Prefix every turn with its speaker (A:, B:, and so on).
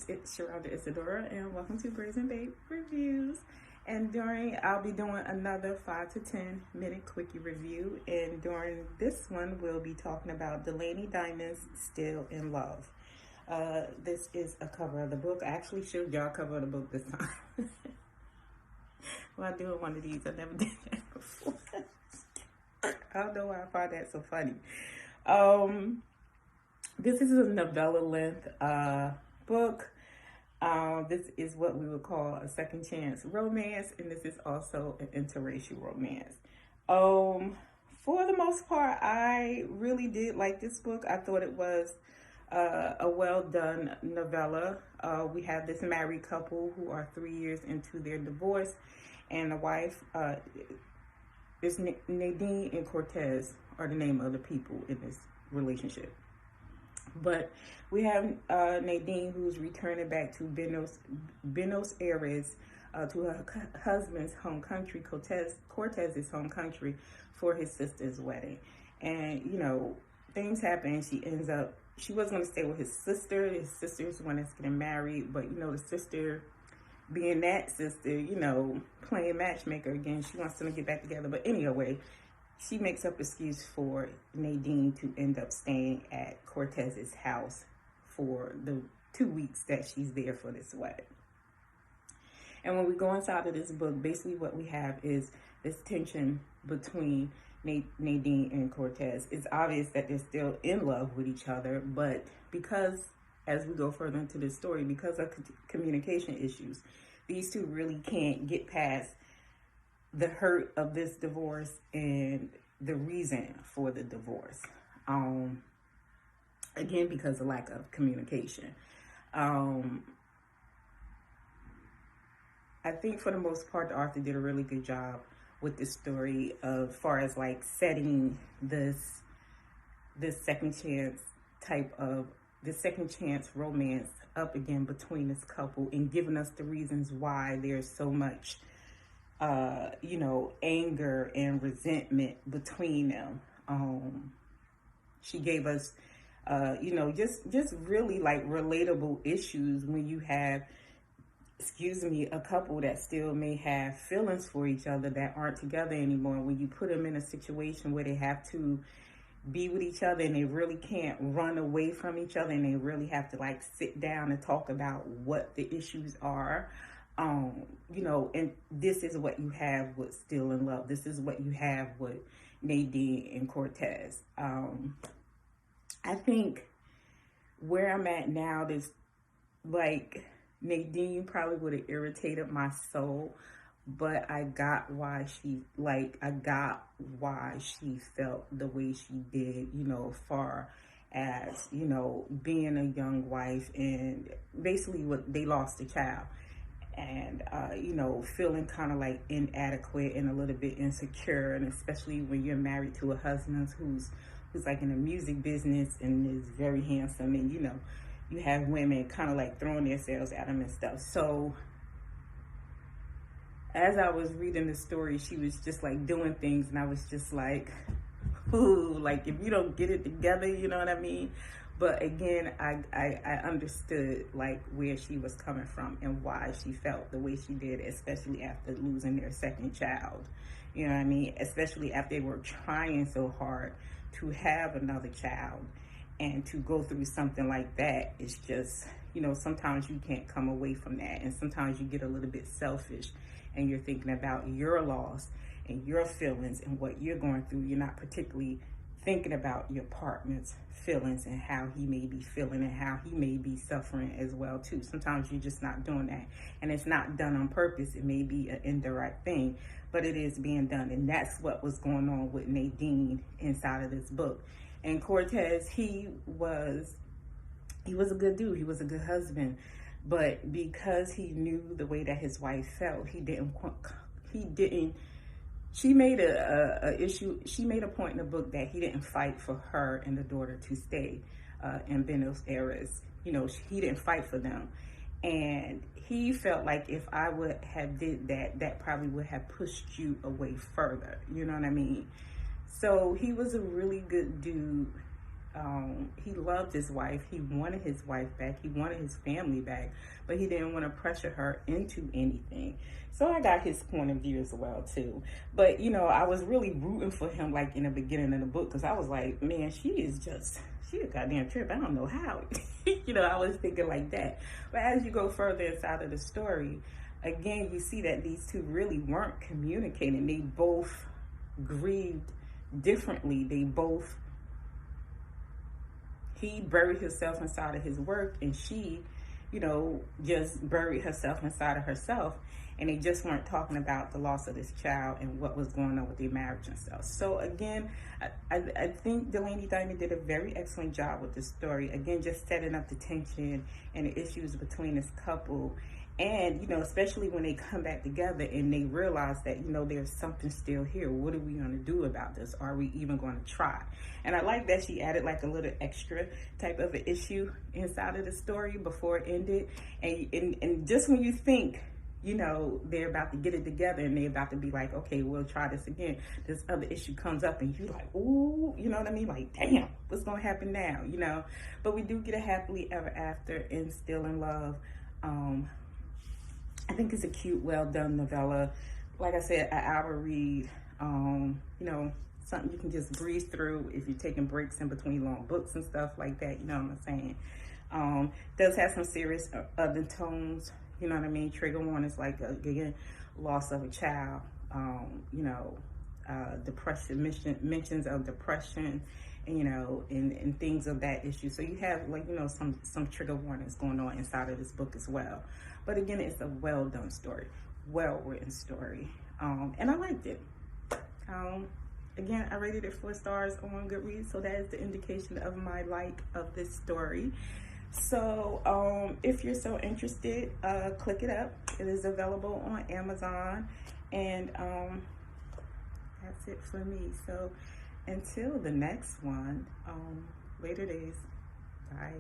A: it's Sheralda Isadora, and welcome to Brazen Babe Reviews. And I'll be doing another 5 to 10 minute quickie review. And during this one, we'll be talking about Delaney Diamonds, Still in Love. This is a cover of the book. I actually showed y'all cover of the book this time. Well, I'm doing one of these. I never did that before. I don't know why I find that so funny. This is a novella length book. This is what we would call a second chance romance, and this is also an interracial romance. For the most part, I really did like this book. I thought it was a well done novella. We have this married couple who are 3 years into their divorce, and the wife is Nadine and Cortez are the name of the people in this relationship. But we have Nadine, who's returning back to Buenos Aires, to her husband's home country, Cortez's home country, for his sister's wedding. And, you know, things happen. She was going to stay with his sister. His sister's the one that's getting married. But, you know, the sister, being that sister, you know, playing matchmaker again, she wants them to get back together. But anyway, she makes up excuse for Nadine to end up staying at Cortez's house for the 2 weeks that she's there for this wedding. And when we go inside of this book, basically what we have is this tension between Nadine and Cortez. It's obvious that they're still in love with each other, but because, as we go further into this story, because of communication issues, these two really can't get past the hurt of this divorce and the reason for the divorce. Again, because of lack of communication. I think for the most part, the author did a really good job with the story as far as like setting this second chance romance up again between this couple, and giving us the reasons why there's so much you know, anger and resentment between them. She gave us, you know, just really like relatable issues when you have, a couple that still may have feelings for each other that aren't together anymore. When you put them in a situation where they have to be with each other and they really can't run away from each other, and they really have to like sit down and talk about what the issues are. You know, and this is what you have with Still in Love. This is what you have with Nadine and Cortez. I think where I'm at now, this, like, Nadine probably would have irritated my soul, but I got why she felt the way she did, you know, far as, you know, being a young wife, and basically they lost a child. And, you know, feeling kind of like inadequate and a little bit insecure. And especially when you're married to a husband who's like in the music business and is very handsome. And, you know, you have women kind of like throwing themselves at him and stuff. So as I was reading the story, she was just like doing things. And I was just like, ooh, like if you don't get it together, you know what I mean? But again, I understood like where she was coming from and why she felt the way she did, especially after losing their second child. You know what I mean? Especially after they were trying so hard to have another child, and to go through something like that. It's just, you know, sometimes you can't come away from that. And sometimes you get a little bit selfish and you're thinking about your loss and your feelings and what you're going through. You're not particularly thinking about your partner's feelings and how he may be feeling and how he may be suffering as well too. Sometimes you're just not doing that, and it's not done on purpose. It may be an indirect thing, but it is being done. And that's what was going on with Nadine inside of this book. And Cortez, he was a good dude. He was a good husband, but because he knew the way that his wife felt, she made she made a point in the book that he didn't fight for her and the daughter to stay in Buenos Aires. You know, he didn't fight for them. And he felt like if I would have did that, that probably would have pushed you away further. You know what I mean? So he was a really good dude. he loved his wife. He wanted his wife back. He wanted his family back, but he didn't want to pressure her into anything. So I got his point of view as well too. But you know, I was really rooting for him like in the beginning of the book, because I was like, man, she a goddamn trip. I don't know how. You know, I was thinking like that. But as you go further inside of the story, again, you see that these two really weren't communicating. They both grieved differently. He buried himself inside of his work, and she, you know, just buried herself inside of herself. And they just weren't talking about the loss of this child and what was going on with their marriage and stuff. So again, I think Delaney Diamond did a very excellent job with this story. Again, just setting up the tension and the issues between this couple. And, you know, especially when they come back together and they realize that, you know, there's something still here. What are we going to do about this? Are we even going to try? And I like that she added like a little extra type of an issue inside of the story before it ended. And just when you think, you know, they're about to get it together and they're about to be like, okay, we'll try this again, this other issue comes up and you're like, ooh, you know what I mean? Like, damn, what's going to happen now? You know, but we do get a happily ever after and still in love. I think it's a cute, well done novella. Like I said, an hour read, you know, something you can just breeze through if you're taking breaks in between long books and stuff like that. You know what I'm saying? Does have some serious undertones. You know what I mean? Trigger warnings like, again, loss of a child, you know, depression, mentions of depression, and, you know, and things of that issue. So you have, like, you know, some trigger warnings going on inside of this book as well. But again, it's a well done story, well written story. And I liked it. Again, I rated it 4 stars on Goodreads. So that is the indication of my like of this story. So if you're so interested, click it up. It is available on Amazon, and that's it for me. So until the next one, later days. Bye.